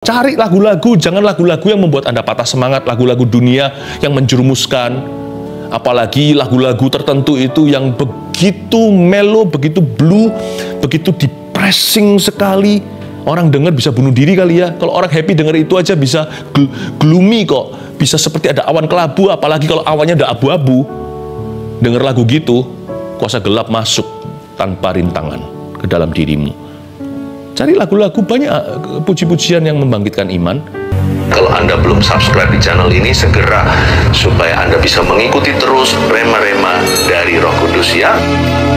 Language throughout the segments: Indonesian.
Cari lagu-lagu, jangan lagu-lagu yang membuat Anda patah semangat, lagu-lagu dunia yang menjerumuskan. Apalagi lagu-lagu tertentu itu yang begitu melo, begitu blue, begitu depressing sekali. Orang dengar bisa bunuh diri kali ya. Kalau orang happy dengar itu aja bisa gloomy kok. Bisa seperti ada awan kelabu, apalagi kalau awannya ada abu-abu. Dengar lagu gitu, kuasa gelap masuk tanpa rintangan ke dalam dirimu. Cari lagu-lagu banyak puji-pujian yang membangkitkan iman. Kalau Anda belum subscribe di channel ini, segera supaya Anda bisa mengikuti terus rema-rema dari Roh Kudus ya.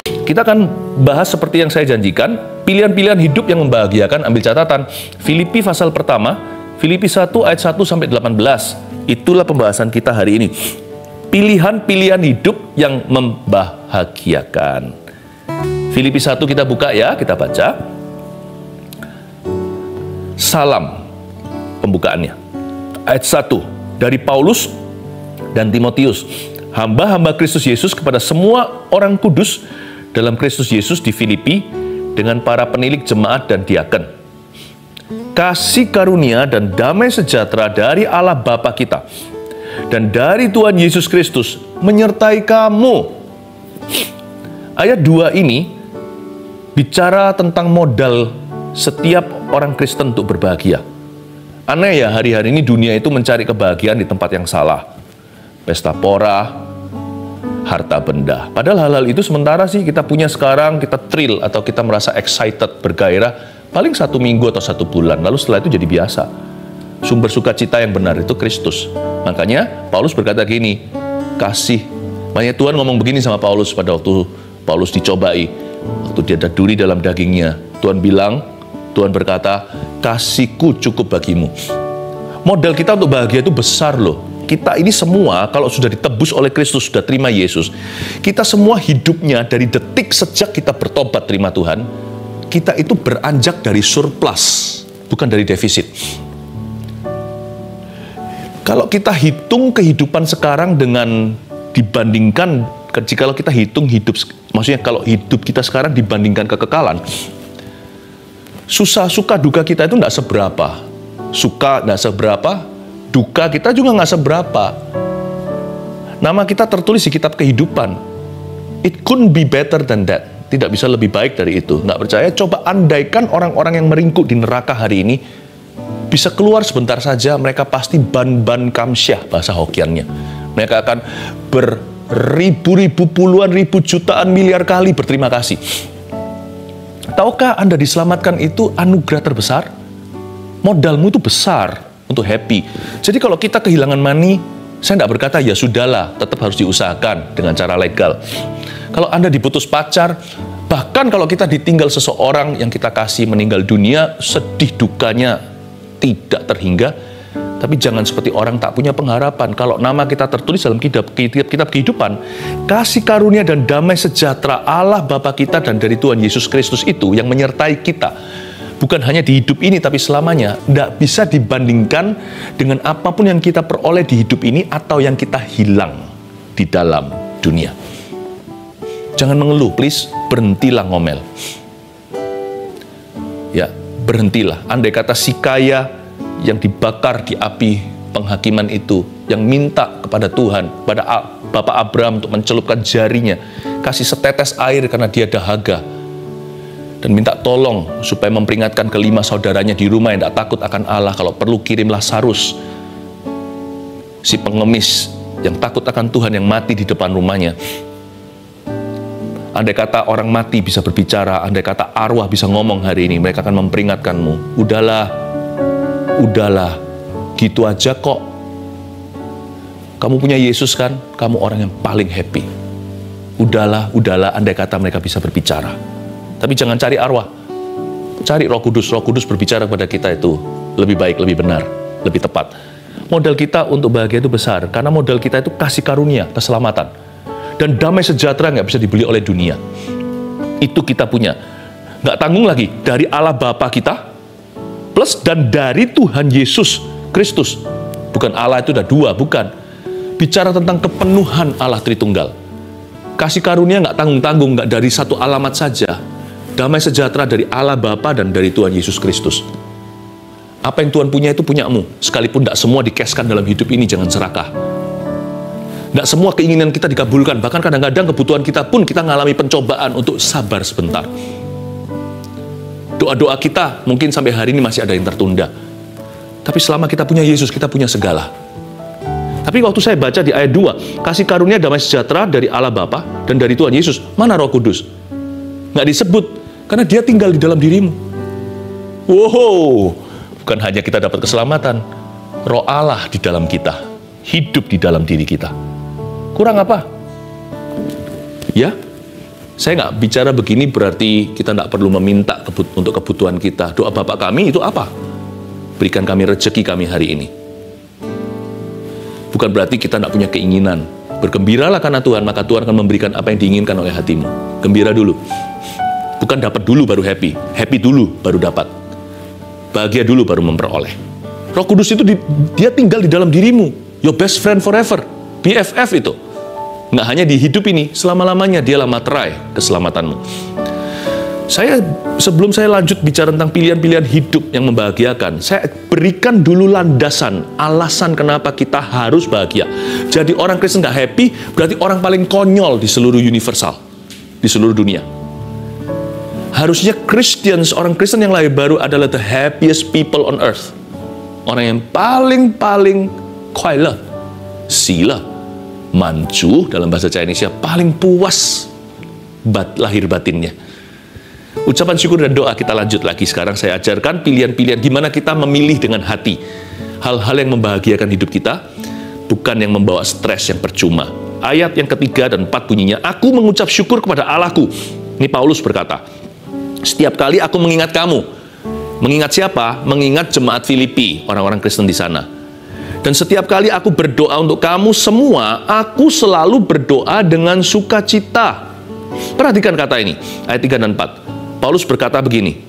Kita akan bahas seperti yang saya janjikan, pilihan-pilihan hidup yang membahagiakan. Ambil catatan, Filipi pasal pertama, Filipi 1 ayat 1 sampai 18. Itulah pembahasan kita hari ini. Pilihan-pilihan hidup yang membahagiakan. Filipi 1 kita buka ya, kita baca. Salam pembukaannya. Ayat 1 dari Paulus dan Timotius, hamba-hamba Kristus Yesus kepada semua orang kudus dalam Kristus Yesus di Filipi, dengan para penilik jemaat dan diaken. Kasih karunia dan damai sejahtera dari Allah Bapa kita dan dari Tuhan Yesus Kristus menyertai kamu. Ayat 2 ini bicara tentang modal setiap orang Kristen untuk berbahagia. Aneh ya, hari-hari ini dunia itu mencari kebahagiaan di tempat yang salah. Pesta pora, harta benda. Padahal hal-hal itu sementara sih kita punya sekarang, kita thrill atau kita merasa excited, bergairah, paling 1 minggu atau 1 bulan. Lalu setelah itu jadi biasa. Sumber sukacita yang benar itu Kristus. Makanya Paulus berkata gini, kasih. Makanya Tuhan ngomong begini sama Paulus pada waktu Paulus dicobai. Waktu dia ada duri dalam dagingnya. Tuhan berkata, kasihku cukup bagimu. Modal kita untuk bahagia itu besar loh. Kita ini semua kalau sudah ditebus oleh Kristus, sudah terima Yesus, kita semua hidupnya dari detik sejak kita bertobat terima Tuhan, kita itu beranjak dari surplus, bukan dari defisit. Kalau kita hitung kehidupan sekarang dengan dibandingkan, kalau kita hitung hidup, maksudnya kalau hidup kita sekarang dibandingkan kekekalan, susah, suka, duka kita itu tidak seberapa. Suka tidak seberapa, duka kita juga nggak seberapa. Nama kita tertulis di kitab kehidupan. It couldn't be better than that. Tidak bisa lebih baik dari itu. Nggak percaya? Coba andaikan orang-orang yang meringkuk di neraka hari ini bisa keluar sebentar saja, mereka pasti ban kamsyah, bahasa Hokkiannya. Mereka akan beribu-ribu, puluhan ribu, jutaan, miliar kali berterima kasih. Tahukah Anda diselamatkan itu anugerah terbesar? Modalmu itu besar untuk happy. Jadi kalau kita kehilangan money, saya tidak berkata ya sudahlah, tetap harus diusahakan dengan cara legal. Kalau Anda diputus pacar, bahkan kalau kita ditinggal seseorang yang kita kasih meninggal dunia, sedih dukanya tidak terhingga. Tapi jangan seperti orang tak punya pengharapan. Kalau nama kita tertulis dalam kitab kehidupan, kasih karunia dan damai sejahtera Allah Bapa kita dan dari Tuhan Yesus Kristus itu yang menyertai kita. Bukan hanya di hidup ini, tapi selamanya. Tidak bisa dibandingkan dengan apapun yang kita peroleh di hidup ini atau yang kita hilang di dalam dunia. Jangan mengeluh, please. Berhentilah ngomel. Ya, berhentilah. Andai kata si kaya yang dibakar di api penghakiman itu, yang minta kepada Tuhan, pada Bapak Abraham untuk mencelupkan jarinya, kasih setetes air karena dia dahaga, dan minta tolong supaya memperingatkan kelima saudaranya di rumah yang tidak takut akan Allah, kalau perlu kirim Lazarus, si pengemis yang takut akan Tuhan yang mati di depan rumahnya. Andai kata orang mati bisa berbicara, andai kata arwah bisa ngomong hari ini, mereka akan memperingatkanmu, udahlah, gitu aja kok. Kamu punya Yesus kan? Kamu orang yang paling happy. Udahlah, andai kata mereka bisa berbicara. Tapi jangan cari arwah. Cari Roh Kudus. Roh Kudus berbicara kepada kita itu lebih baik, lebih benar, lebih tepat. Modal kita untuk bahagia itu besar. Karena modal kita itu kasih karunia, keselamatan. Dan damai sejahtera nggak bisa dibeli oleh dunia. Itu kita punya. Nggak tanggung lagi. Dari Allah Bapa kita, plus dan dari Tuhan Yesus Kristus. Bukan Allah itu udah dua, bukan. Bicara tentang kepenuhan Allah Tritunggal. Kasih karunia nggak tanggung-tanggung, nggak dari satu alamat saja. Damai sejahtera dari Allah Bapa dan dari Tuhan Yesus Kristus. Apa yang Tuhan punya itu punyamu. Sekalipun tidak semua dikeskan dalam hidup ini, jangan serakah. Tidak semua keinginan kita dikabulkan. Bahkan kadang-kadang kebutuhan kita pun kita mengalami pencobaan untuk sabar sebentar. Doa-doa kita mungkin sampai hari ini masih ada yang tertunda. Tapi selama kita punya Yesus, kita punya segala. Tapi waktu saya baca di ayat 2, kasih karunia damai sejahtera dari Allah Bapa dan dari Tuhan Yesus, mana Roh Kudus? Nggak disebut, karena dia tinggal di dalam dirimu. Wow, bukan hanya kita dapat keselamatan, Roh Allah di dalam kita, hidup di dalam diri kita. Kurang apa? Ya, saya nggak bicara begini berarti kita nggak perlu meminta untuk kebutuhan kita. Doa Bapa kami itu apa? Berikan kami rezeki kami hari ini. Bukan berarti kita tidak punya keinginan. Bergembiralah karena Tuhan, maka Tuhan akan memberikan apa yang diinginkan oleh hatimu. Gembira dulu. Bukan dapat dulu baru happy. Happy dulu baru dapat. Bahagia dulu baru memperoleh. Roh Kudus itu dia tinggal di dalam dirimu. Your best friend forever. BFF itu. Nggak hanya di hidup ini, selama-lamanya dialah materai keselamatanmu. Sebelum saya lanjut bicara tentang pilihan-pilihan hidup yang membahagiakan, saya berikan dulu landasan, alasan kenapa kita harus bahagia. Jadi orang Kristen nggak happy, berarti orang paling konyol di seluruh universal, di seluruh dunia. Harusnya Christians, orang Kristen yang lahir baru adalah the happiest people on earth. Orang yang paling kuailah, sila, mancu dalam bahasa Chinese, paling puas lahir batinnya. Ucapan syukur dan doa kita lanjut lagi. Sekarang saya ajarkan pilihan-pilihan gimana kita memilih dengan hati. Hal-hal yang membahagiakan hidup kita, bukan yang membawa stres yang percuma. Ayat yang ketiga dan 4 bunyinya, aku mengucap syukur kepada Allahku. Ini Paulus berkata, setiap kali aku mengingat kamu. Mengingat siapa? Mengingat jemaat Filipi, orang-orang Kristen di sana. Dan setiap kali aku berdoa untuk kamu semua, aku selalu berdoa dengan sukacita. Perhatikan kata ini, ayat 3 dan 4. Paulus berkata begini,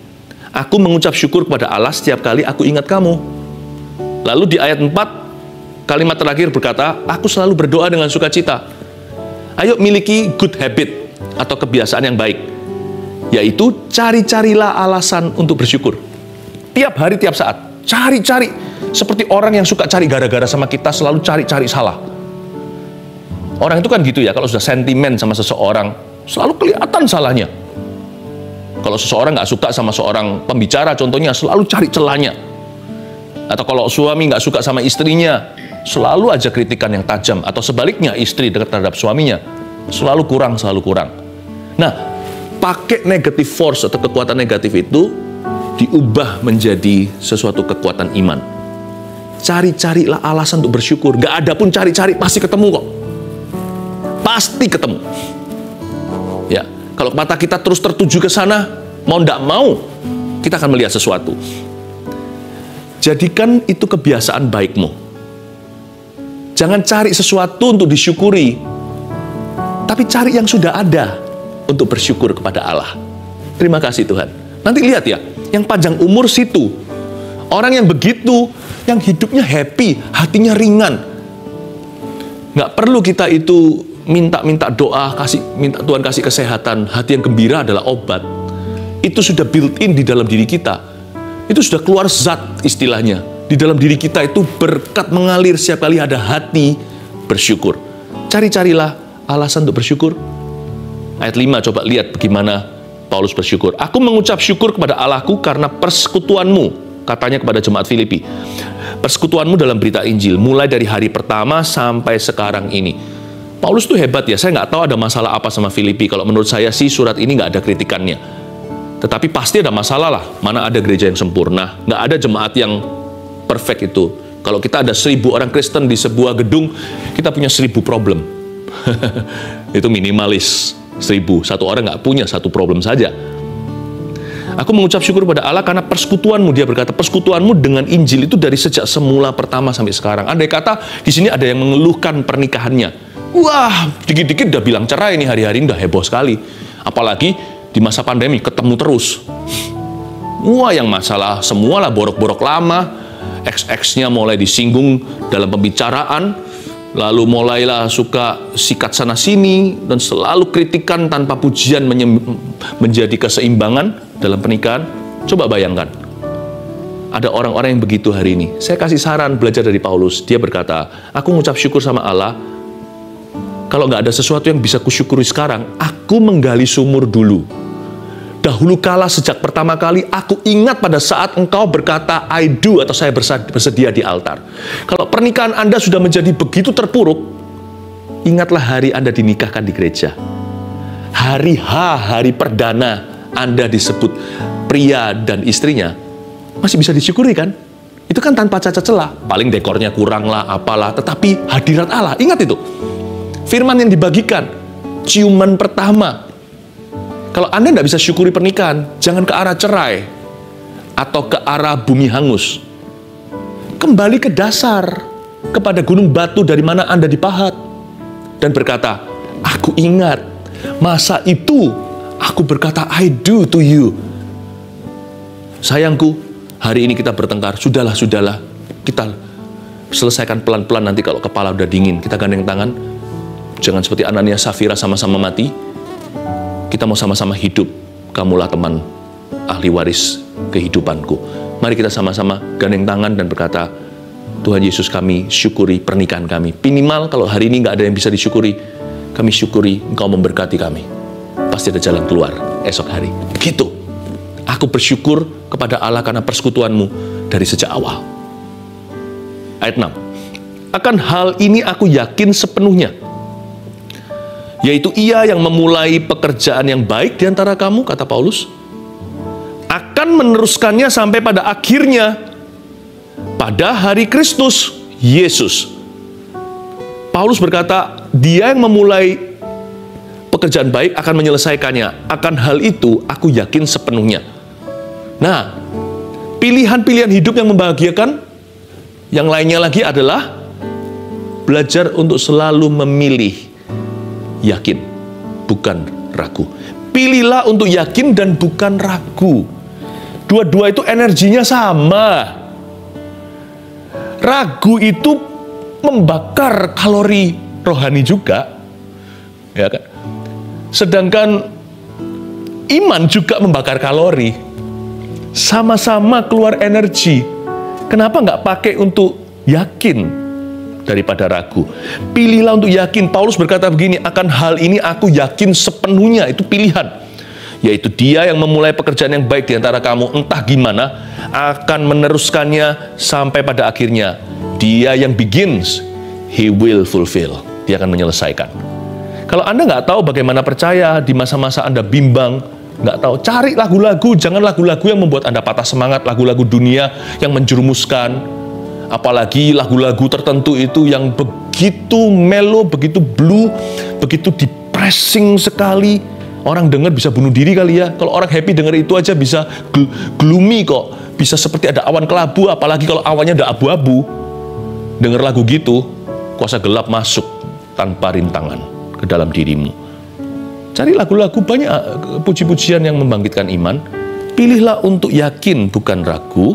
aku mengucap syukur kepada Allah setiap kali aku ingat kamu. Lalu di ayat 4, kalimat terakhir berkata, aku selalu berdoa dengan sukacita. Ayo miliki good habit atau kebiasaan yang baik, yaitu cari-carilah alasan untuk bersyukur. Tiap hari, tiap saat, cari-cari. Seperti orang yang suka cari gara-gara sama kita, selalu cari-cari salah. Orang itu kan gitu ya, kalau sudah sentimen sama seseorang, selalu kelihatan salahnya. Kalau seseorang nggak suka sama seorang pembicara, contohnya, selalu cari celahnya. Atau kalau suami nggak suka sama istrinya, selalu aja kritikan yang tajam. Atau sebaliknya, istri dekat terhadap suaminya, selalu kurang. Nah, pakai negative force atau kekuatan negatif itu, diubah menjadi sesuatu kekuatan iman. Cari-carilah alasan untuk bersyukur. Nggak ada pun cari-cari, pasti ketemu kok. Pasti ketemu. Ya. Kalau mata kita terus tertuju ke sana, mau tidak mau, kita akan melihat sesuatu. Jadikan itu kebiasaan baikmu. Jangan cari sesuatu untuk disyukuri, tapi cari yang sudah ada untuk bersyukur kepada Allah. Terima kasih Tuhan. Nanti lihat ya, yang panjang umur situ. Orang yang begitu, yang hidupnya happy, hatinya ringan. Nggak perlu kita itu minta doa, minta Tuhan kasih kesehatan. Hati yang gembira adalah obat. Itu sudah built in di dalam diri kita. Itu sudah keluar zat istilahnya. Di dalam diri kita itu berkat mengalir setiap kali ada hati bersyukur. Cari-carilah alasan untuk bersyukur. Ayat 5, coba lihat bagaimana Paulus bersyukur. Aku mengucap syukur kepada Allahku karena persekutuanmu, katanya kepada jemaat Filipi. Persekutuanmu dalam berita Injil, mulai dari hari pertama sampai sekarang ini. Paulus tuh hebat ya, saya nggak tahu ada masalah apa sama Filipi. Kalau menurut saya sih surat ini nggak ada kritikannya. Tetapi pasti ada masalah lah, mana ada gereja yang sempurna. Nggak ada jemaat yang perfect itu. Kalau kita ada 1000 orang Kristen di sebuah gedung, kita punya 1000 problem. Itu minimalis, 1000. Satu orang nggak punya satu problem saja. Aku mengucap syukur pada Allah karena persekutuanmu, dia berkata, persekutuanmu dengan Injil itu dari sejak semula pertama sampai sekarang. Andai kata di sini ada yang mengeluhkan pernikahannya. Wah, dikit-dikit udah bilang cerai nih, hari-hari ini udah heboh sekali. Apalagi di masa pandemi, ketemu terus. Wah, yang masalah semualah borok-borok lama, ex-exnya mulai disinggung dalam pembicaraan, lalu mulailah suka sikat sana-sini, dan selalu kritikan tanpa pujian menjadi keseimbangan dalam pernikahan. Coba bayangkan, ada orang-orang yang begitu hari ini. Saya kasih saran belajar dari Paulus. Dia berkata, aku mengucap syukur sama Allah. Kalau nggak ada sesuatu yang bisa kusyukuri sekarang, aku menggali sumur dulu. Dahulu kala sejak pertama kali, aku ingat pada saat engkau berkata, I do, atau saya bersedia di altar. Kalau pernikahan Anda sudah menjadi begitu terpuruk, ingatlah hari Anda dinikahkan di gereja. Hari H, hari perdana Anda disebut pria dan istrinya, masih bisa disyukuri kan? Itu kan tanpa cacat celah. Paling dekornya kurang lah, apalah. Tetapi hadirat Allah, ingat itu. Firman yang dibagikan, ciuman pertama. Kalau Anda tidak bisa syukuri pernikahan, jangan ke arah cerai. Atau ke arah bumi hangus. Kembali ke dasar. Kepada gunung batu dari mana Anda dipahat. Dan berkata, aku ingat. Masa itu, aku berkata, I do to you. Sayangku, hari ini kita bertengkar, sudahlah, kita selesaikan pelan-pelan nanti kalau kepala udah dingin, kita gandeng tangan, jangan seperti Anania Safira sama-sama mati, kita mau sama-sama hidup, kamulah teman ahli waris kehidupanku. Mari kita sama-sama gandeng tangan dan berkata, Tuhan Yesus, kami syukuri pernikahan kami. Minimal kalau hari ini nggak ada yang bisa disyukuri, kami syukuri Engkau memberkati kami. Pasti ada jalan keluar esok hari. Gitu. Aku bersyukur kepada Allah karena persekutuanmu dari sejak awal. Ayat 6. Akan hal ini aku yakin sepenuhnya, yaitu Ia yang memulai pekerjaan yang baik di antara kamu, kata Paulus, akan meneruskannya sampai pada akhirnya, pada hari Kristus Yesus. Paulus berkata, Dia yang memulai pekerjaan baik akan menyelesaikannya. Akan hal itu aku yakin sepenuhnya. Nah, pilihan-pilihan hidup yang membahagiakan, yang lainnya lagi adalah belajar untuk selalu memilih yakin, bukan ragu. Pilihlah untuk yakin dan bukan ragu. Dua-dua itu energinya sama. Ragu itu membakar kalori rohani juga, ya kan? Sedangkan iman juga membakar kalori. Sama-sama keluar energi. Kenapa nggak pakai untuk yakin daripada ragu? Pilihlah untuk yakin. Paulus berkata begini, akan hal ini aku yakin sepenuhnya. Itu pilihan. Yaitu Dia yang memulai pekerjaan yang baik di antara kamu, entah gimana, akan meneruskannya sampai pada akhirnya. Dia yang begins, He will fulfill. Dia akan menyelesaikan. Kalau Anda nggak tahu bagaimana percaya di masa-masa Anda bimbang, nggak tahu, cari lagu-lagu, jangan lagu-lagu yang membuat Anda patah semangat, lagu-lagu dunia yang menjerumuskan, apalagi lagu-lagu tertentu itu yang begitu melo, begitu blue, begitu depressing sekali, orang dengar bisa bunuh diri kali ya. Kalau orang happy dengar itu aja bisa gloomy kok, bisa seperti ada awan kelabu, apalagi kalau awannya ada abu-abu. Dengar lagu gitu, kuasa gelap masuk tanpa rintangan ke dalam dirimu. Cari lagu-lagu banyak puji-pujian yang membangkitkan iman. Pilihlah untuk yakin, bukan ragu.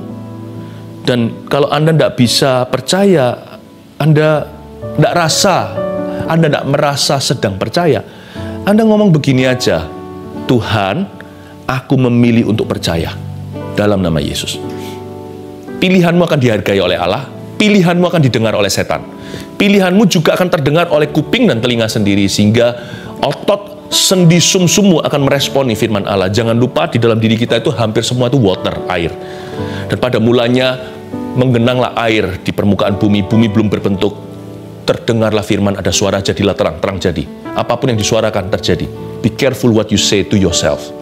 Dan kalau Anda tidak bisa percaya, Anda tidak merasa sedang percaya, Anda ngomong begini aja, Tuhan, aku memilih untuk percaya dalam nama Yesus. Pilihanmu akan dihargai oleh Allah, pilihanmu akan didengar oleh setan. Pilihanmu juga akan terdengar oleh kuping dan telinga sendiri, sehingga otot sendi sumsummu akan meresponi firman Allah. Jangan lupa di dalam diri kita itu hampir semua itu water, air. Dan pada mulanya menggenanglah air di permukaan bumi, bumi belum berbentuk. Terdengarlah firman, ada suara, jadilah terang, terang jadi. Apapun yang disuarakan terjadi. Be careful what you say to yourself.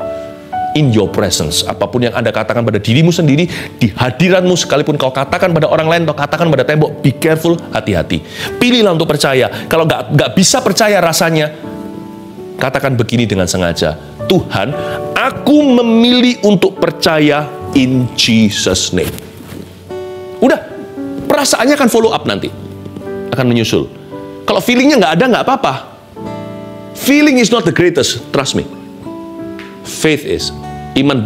In your presence, apapun yang Anda katakan pada dirimu sendiri, di hadiranmu, sekalipun kau katakan pada orang lain, atau katakan pada tembok, be careful, hati-hati. Pilihlah untuk percaya. Kalau nggak bisa percaya rasanya, katakan begini dengan sengaja, Tuhan, aku memilih untuk percaya in Jesus name. Udah, perasaannya akan follow up nanti, akan menyusul. Kalau feelingnya nggak ada, nggak apa-apa. Feeling is not the greatest, trust me. Faith is. Iman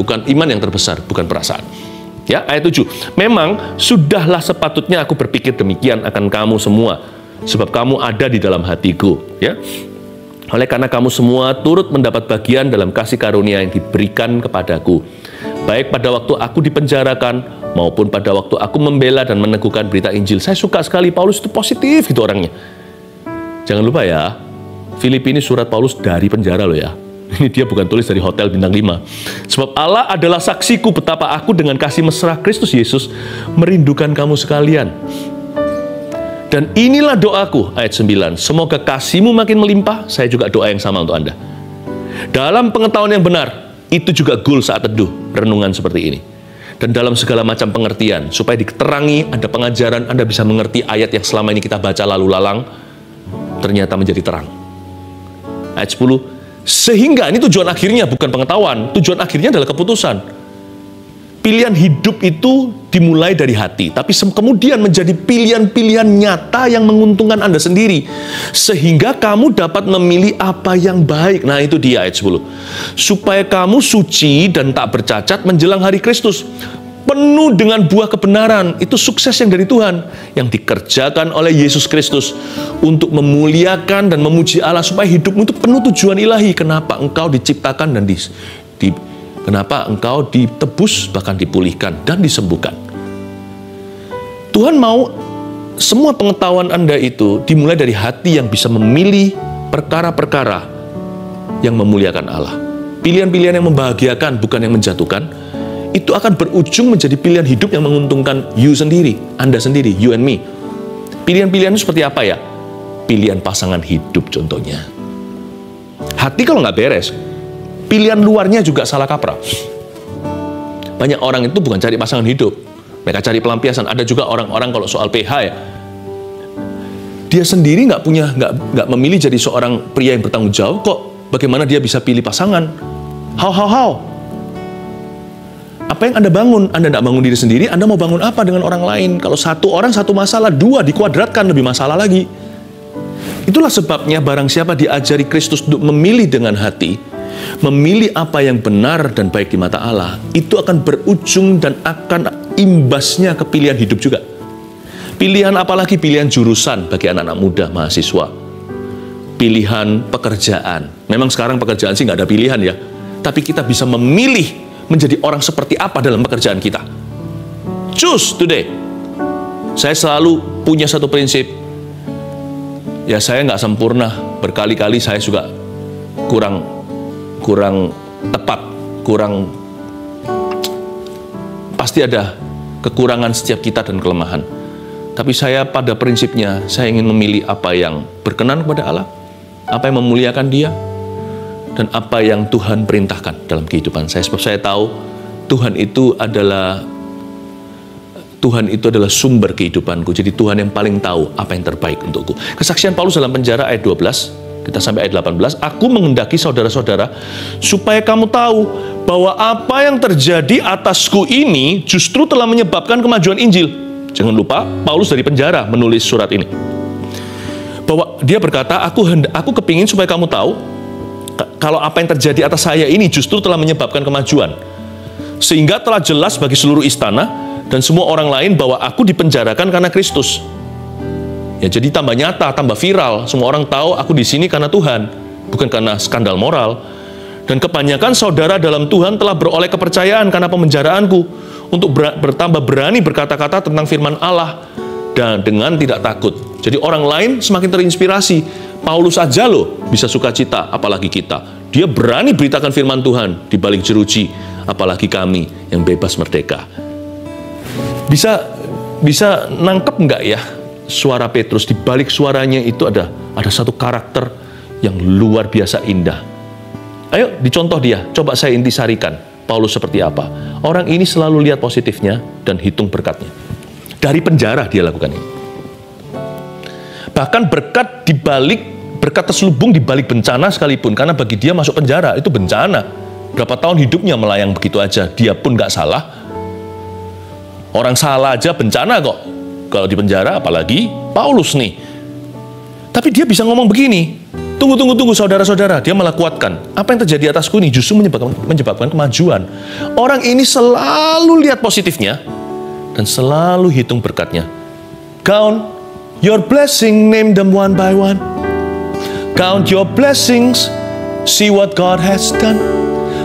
yang terbesar, bukan perasaan. Ya, ayat 7. Memang sudahlah sepatutnya aku berpikir demikian akan kamu semua, sebab kamu ada di dalam hatiku. Ya. Oleh karena kamu semua turut mendapat bagian dalam kasih karunia yang diberikan kepadaku, baik pada waktu aku dipenjarakan maupun pada waktu aku membela dan meneguhkan berita Injil. Saya suka sekali, Paulus itu positif gitu orangnya. Jangan lupa ya, Filipi ini surat Paulus dari penjara loh ya. Ini dia bukan tulis dari hotel bintang 5. Sebab Allah adalah saksiku betapa aku dengan kasih mesra Kristus Yesus merindukan kamu sekalian. Dan inilah doaku, ayat 9. Semoga kasihmu makin melimpah. Saya juga doa yang sama untuk Anda. Dalam pengetahuan yang benar, itu juga goal saat teduh, renungan seperti ini. Dan dalam segala macam pengertian, supaya diterangi, ada pengajaran, Anda bisa mengerti ayat yang selama ini kita baca lalu lalang, ternyata menjadi terang. Ayat 10, sehingga ini tujuan akhirnya, bukan pengetahuan, tujuan akhirnya adalah keputusan. Pilihan hidup itu dimulai dari hati, tapi kemudian menjadi pilihan-pilihan nyata yang menguntungkan Anda sendiri. Sehingga kamu dapat memilih apa yang baik. Nah itu dia ayat 10. Supaya kamu suci dan tak bercacat menjelang hari Kristus. Penuh dengan buah kebenaran. Itu sukses yang dari Tuhan. Yang dikerjakan oleh Yesus Kristus. Untuk memuliakan dan memuji Allah. Supaya hidupmu itu penuh tujuan ilahi. Kenapa engkau diciptakan dan kenapa engkau ditebus, bahkan dipulihkan, dan disembuhkan. Tuhan mau semua pengetahuan Anda itu dimulai dari hati yang bisa memilih perkara-perkara yang memuliakan Allah. Pilihan-pilihan yang membahagiakan, bukan yang menjatuhkan, itu akan berujung menjadi pilihan hidup yang menguntungkan you sendiri, Anda sendiri, you and me. Pilihan-pilihan itu seperti apa ya? Pilihan pasangan hidup contohnya. Hati kalau nggak beres, pilihan luarnya juga salah kaprah. Banyak orang itu bukan cari pasangan hidup, mereka cari pelampiasan. Ada juga orang-orang kalau soal PH ya, dia sendiri nggak memilih jadi seorang pria yang bertanggung jawab kok. Bagaimana dia bisa pilih pasangan? How? Apa yang Anda bangun? Anda tidak bangun diri sendiri, Anda mau bangun apa dengan orang lain? Kalau satu orang satu masalah, dua dikuadratkan lebih masalah lagi. Itulah sebabnya barang siapa diajari Kristus untuk memilih dengan hati, memilih apa yang benar dan baik di mata Allah, itu akan berujung dan akan imbasnya ke pilihan hidup juga. Pilihan apalagi pilihan jurusan bagi anak-anak muda, mahasiswa. Pilihan pekerjaan. Memang sekarang pekerjaan sih nggak ada pilihan ya. Tapi kita bisa memilih menjadi orang seperti apa dalam pekerjaan kita. Choose today. Saya selalu punya satu prinsip. Ya saya nggak sempurna. Berkali-kali saya juga kurang tepat, pasti ada kekurangan setiap kita dan kelemahan. Tapi saya pada prinsipnya, saya ingin memilih apa yang berkenan kepada Allah, apa yang memuliakan Dia, dan apa yang Tuhan perintahkan dalam kehidupan saya. Sebab saya tahu Tuhan itu adalah sumber kehidupanku. Jadi Tuhan yang paling tahu apa yang terbaik untukku. Kesaksian Paulus dalam penjara ayat 12, kita sampai ayat 18, aku menghendaki saudara-saudara supaya kamu tahu bahwa apa yang terjadi atasku ini justru telah menyebabkan kemajuan Injil. Jangan lupa, Paulus dari penjara menulis surat ini. Bahwa dia berkata, aku kepingin supaya kamu tahu kalau apa yang terjadi atas saya ini justru telah menyebabkan kemajuan. Sehingga telah jelas bagi seluruh istana dan semua orang lain bahwa aku dipenjarakan karena Kristus. Ya, jadi tambah nyata, tambah viral. Semua orang tahu aku di sini karena Tuhan, bukan karena skandal moral. Dan kebanyakan saudara dalam Tuhan telah beroleh kepercayaan karena pemenjaraanku untuk bertambah berani berkata-kata tentang firman Allah dan dengan tidak takut. Jadi orang lain semakin terinspirasi. Paulus aja loh bisa sukacita, apalagi kita. Dia berani beritakan firman Tuhan di balik jeruji, apalagi kami yang bebas merdeka. Bisa nangkep nggak ya? Suara Petrus, di balik suaranya itu ada satu karakter yang luar biasa indah. Ayo dicontoh dia, coba saya intisarikan Paulus seperti apa. Orang ini selalu lihat positifnya dan hitung berkatnya. Dari penjara dia lakukan ini. Bahkan berkat terselubung di balik bencana sekalipun, karena bagi dia masuk penjara itu bencana. Berapa tahun hidupnya melayang begitu aja, dia pun nggak salah. Orang salah aja bencana kok. Kalau di penjara, apalagi Paulus nih. Tapi dia bisa ngomong begini, tunggu saudara-saudara. Dia malah kuatkan, apa yang terjadi atasku ini justru menyebabkan kemajuan. Orang ini selalu lihat positifnya dan selalu hitung berkatnya. Count your blessing, name them one by one. Count your blessings, see what God has done.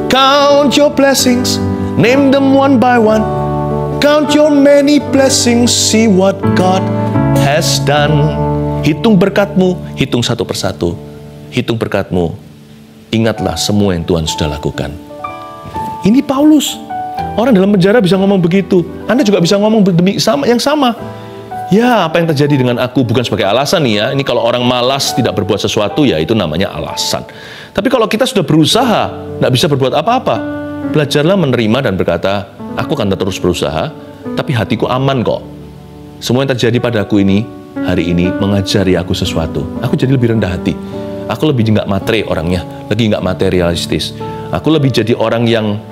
Count your blessings, name them one by one. Count your many blessings, see what God has done. Hitung berkatmu, hitung satu persatu. Hitung berkatmu, ingatlah semua yang Tuhan sudah lakukan. Ini Paulus. Orang dalam penjara bisa ngomong begitu. Anda juga bisa ngomong yang sama. Ya, apa yang terjadi dengan aku bukan sebagai alasan nih ya. Ini kalau orang malas tidak berbuat sesuatu, ya itu namanya alasan. Tapi kalau kita sudah berusaha, tidak bisa berbuat apa-apa, belajarlah menerima dan berkata, aku akan terus berusaha, tapi hatiku aman kok. Semua yang terjadi padaku ini, hari ini, mengajari aku sesuatu. Aku jadi lebih rendah hati. Aku lebih nggak matre orangnya, lebih nggak materialistis. Aku lebih jadi orang yang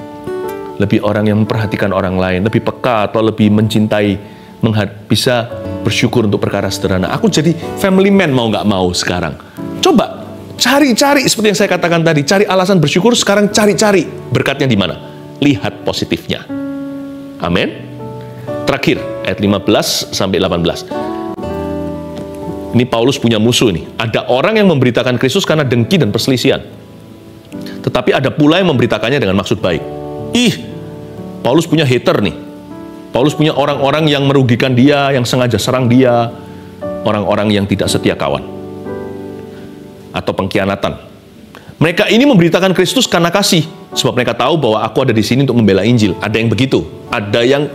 memperhatikan orang lain, lebih peka atau lebih mencintai, bisa bersyukur untuk perkara sederhana. Aku jadi family man mau nggak mau sekarang. Coba cari-cari seperti yang saya katakan tadi, cari alasan bersyukur. Sekarang cari-cari berkatnya di mana. Lihat positifnya. Amin. Terakhir ayat 15 sampai 18. Ini Paulus punya musuh nih. Ada orang yang memberitakan Kristus karena dengki dan perselisihan. Tetapi ada pula yang memberitakannya dengan maksud baik. Paulus punya hater nih. Paulus punya orang-orang yang merugikan dia, yang sengaja serang dia, orang-orang yang tidak setia kawan, atau pengkhianatan. Mereka ini memberitakan Kristus karena kasih, sebab mereka tahu bahwa aku ada di sini untuk membela Injil. Ada yang begitu, ada yang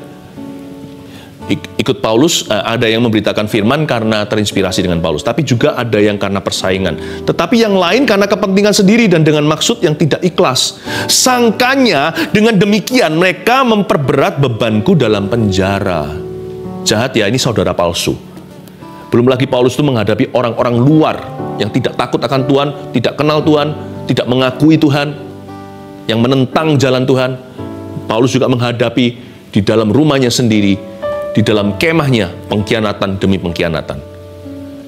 ikut Paulus, ada yang memberitakan firman karena terinspirasi dengan Paulus, tapi juga ada yang karena persaingan. Tetapi yang lain karena kepentingan sendiri dan dengan maksud yang tidak ikhlas. Sangkanya dengan demikian mereka memperberat bebanku dalam penjara. Jahat ya, ini saudara palsu. Belum lagi Paulus itu menghadapi orang-orang luar yang tidak takut akan Tuhan, tidak kenal Tuhan, tidak mengakui Tuhan, yang menentang jalan Tuhan. Paulus juga menghadapi di dalam rumahnya sendiri, di dalam kemahnya, pengkhianatan demi pengkhianatan.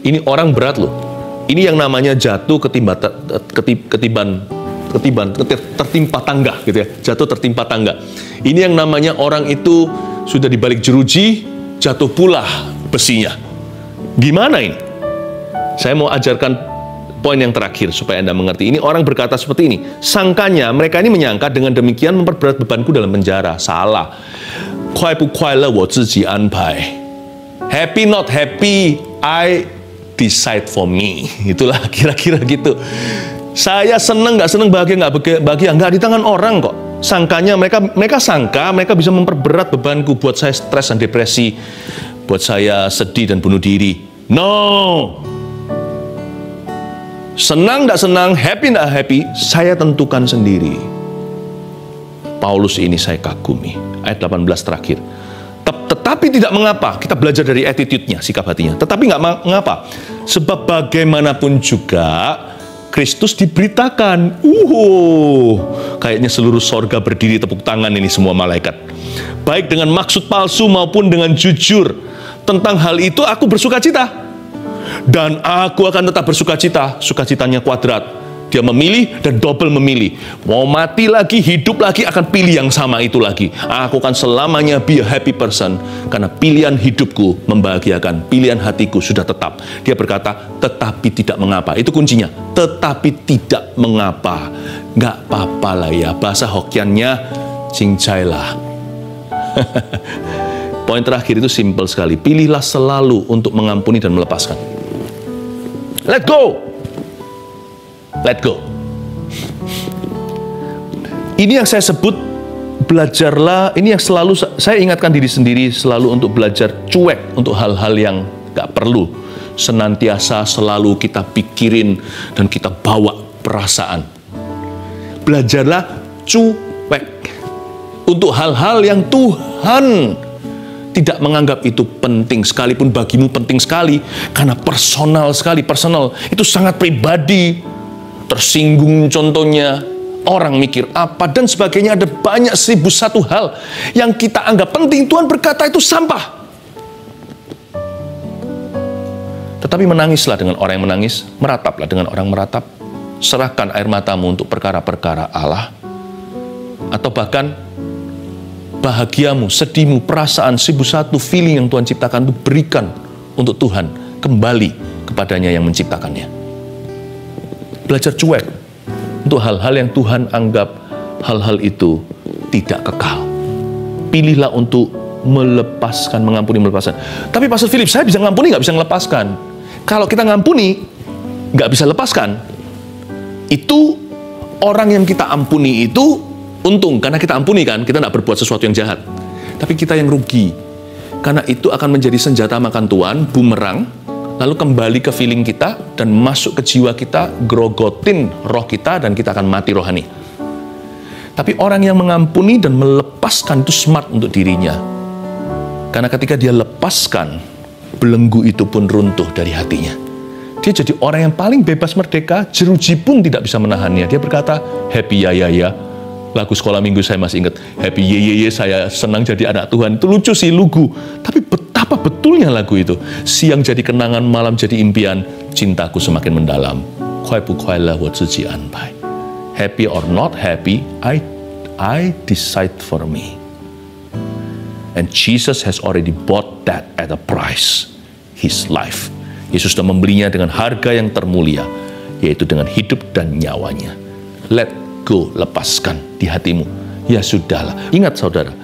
Ini orang berat loh. Ini yang namanya jatuh tertimpa tangga gitu ya. Jatuh tertimpa tangga. Ini yang namanya orang itu sudah dibalik jeruji, jatuh pula besinya. Gimana ini? Saya mau ajarkan poin yang terakhir supaya Anda mengerti. Ini orang berkata seperti ini. Sangkanya mereka ini menyangka dengan demikian memperberat bebanku dalam penjara. Salah. 快不快乐我自己安排 happy not happy I decide for me. Itulah kira-kira gitu. Saya senang nggak senang, bahagia nggak bahagia, nggak di tangan orang kok. Sangkanya mereka sangka mereka bisa memperberat bebanku, buat saya stres dan depresi, buat saya sedih dan bunuh diri. No, senang nggak senang, happy nggak happy, saya tentukan sendiri. Paulus ini saya kagumi. Ayat 18 terakhir. Tetapi tidak mengapa. Kita belajar dari attitude-nya, sikap hatinya. Tetapi nggak mengapa. Sebab bagaimanapun juga Kristus diberitakan. Kayaknya seluruh sorga berdiri tepuk tangan ini semua malaikat. Baik dengan maksud palsu maupun dengan jujur. Tentang hal itu aku bersukacita. Dan aku akan tetap bersukacita. Sukacitanya kuadrat. Dia memilih dan double memilih. Mau mati lagi, hidup lagi, akan pilih yang sama itu lagi. Aku akan selamanya be a happy person. Karena pilihan hidupku membahagiakan. Pilihan hatiku sudah tetap. Dia berkata, tetapi tidak mengapa. Itu kuncinya. Tetapi tidak mengapa. Nggak apa-apa lah ya. Bahasa Hokkiannya, cincai lah. Poin terakhir itu simple sekali. Pilihlah selalu untuk mengampuni dan melepaskan. Let go! Let go. Ini yang saya sebut belajarlah. Ini yang selalu saya ingatkan diri sendiri selalu untuk belajar cuek untuk hal-hal yang gak perlu. Senantiasa selalu kita pikirin dan kita bawa perasaan. Belajarlah cuek untuk hal-hal yang Tuhan tidak menganggap itu penting, sekalipun bagimu penting sekali karena personal sekali. Personal itu sangat pribadi. Tersinggung contohnya, orang mikir apa dan sebagainya. Ada banyak 1001 hal yang kita anggap penting. Tuhan berkata itu sampah. Tetapi menangislah dengan orang yang menangis, merataplah dengan orang meratap. Serahkan air matamu untuk perkara-perkara Allah. Atau bahkan bahagiamu, sedihmu, perasaan, 1001 feeling yang Tuhan ciptakan itu berikan untuk Tuhan, kembali kepadanya yang menciptakannya. Belajar cuek untuk hal-hal yang Tuhan anggap hal-hal itu tidak kekal. Pilihlah untuk melepaskan, mengampuni, melepaskan. Tapi Pastor Philip, saya bisa ngampuni, nggak bisa melepaskan. Kalau kita ngampuni, nggak bisa lepaskan. Itu orang yang kita ampuni itu untung, karena kita ampuni kan, kita nggak berbuat sesuatu yang jahat. Tapi kita yang rugi, karena itu akan menjadi senjata makan tuan, bumerang, lalu kembali ke feeling kita, dan masuk ke jiwa kita, grogotin roh kita, dan kita akan mati rohani. Tapi orang yang mengampuni dan melepaskan itu smart untuk dirinya. Karena ketika dia lepaskan, belenggu itu pun runtuh dari hatinya. Dia jadi orang yang paling bebas merdeka, jeruji pun tidak bisa menahannya. Dia berkata, happy ya ya ya. Lagu sekolah minggu saya masih ingat, happy ye ye ye, saya senang jadi anak Tuhan. Itu lucu sih, lugu. Tapi betapa betulnya lagu itu. Siang jadi kenangan, malam jadi impian, cintaku semakin mendalam. Happy or not happy, I decide for me. And Jesus has already bought that at a price, his life. Yesus sudah membelinya dengan harga yang termulia, yaitu dengan hidup dan nyawanya. Let go, lepaskan di hatimu. Ya sudahlah. Ingat saudara,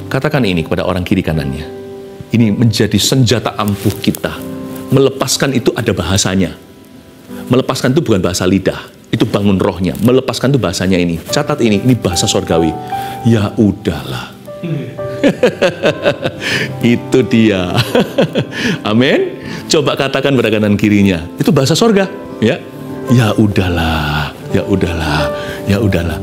katakan ini kepada orang kiri kanannya. Ini menjadi senjata ampuh kita. Melepaskan itu ada bahasanya. Melepaskan itu bukan bahasa lidah, itu bangun rohnya. Melepaskan itu bahasanya ini. Catat ini bahasa sorgawi. Ya udahlah. Itu dia. Amin. Coba katakan pada kanan kirinya. Itu bahasa sorga, ya. Ya udahlah, ya udahlah, ya udahlah.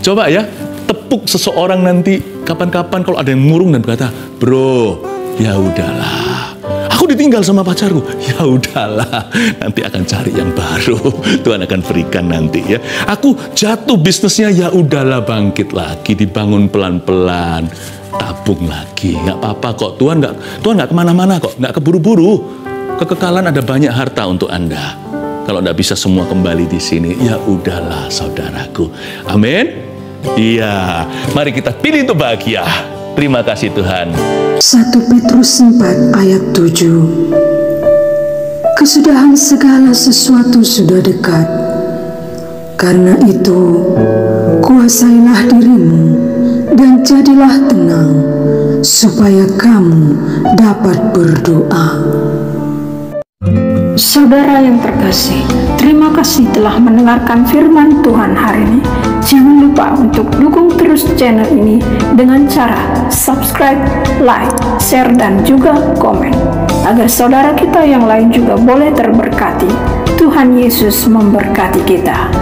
Coba ya, tepuk seseorang nanti kapan-kapan kalau ada yang murung dan berkata, bro, ya udahlah. Aku ditinggal sama pacarku, ya udahlah. Nanti akan cari yang baru. Tuhan akan berikan nanti ya. Aku jatuh bisnisnya, ya udahlah, bangkit lagi, dibangun pelan-pelan, tabung lagi. Nggak apa-apa kok. Tuhan nggak kemana-mana kok, nggak keburu-buru. Kekekalan ada banyak harta untuk Anda. Kalau tidak bisa semua kembali di sini, ya udahlah saudaraku. Amin. Iya, mari kita pilih untuk bahagia. Terima kasih Tuhan. 1 Petrus 4 ayat 7. Kesudahan segala sesuatu sudah dekat. Karena itu, kuasailah dirimu dan jadilah tenang, supaya kamu dapat berdoa. Saudara yang terkasih, terima kasih telah mendengarkan firman Tuhan hari ini. Jangan lupa untuk dukung terus channel ini dengan cara subscribe, like, share, dan juga komen, agar saudara kita yang lain juga boleh terberkati. Tuhan Yesus memberkati kita.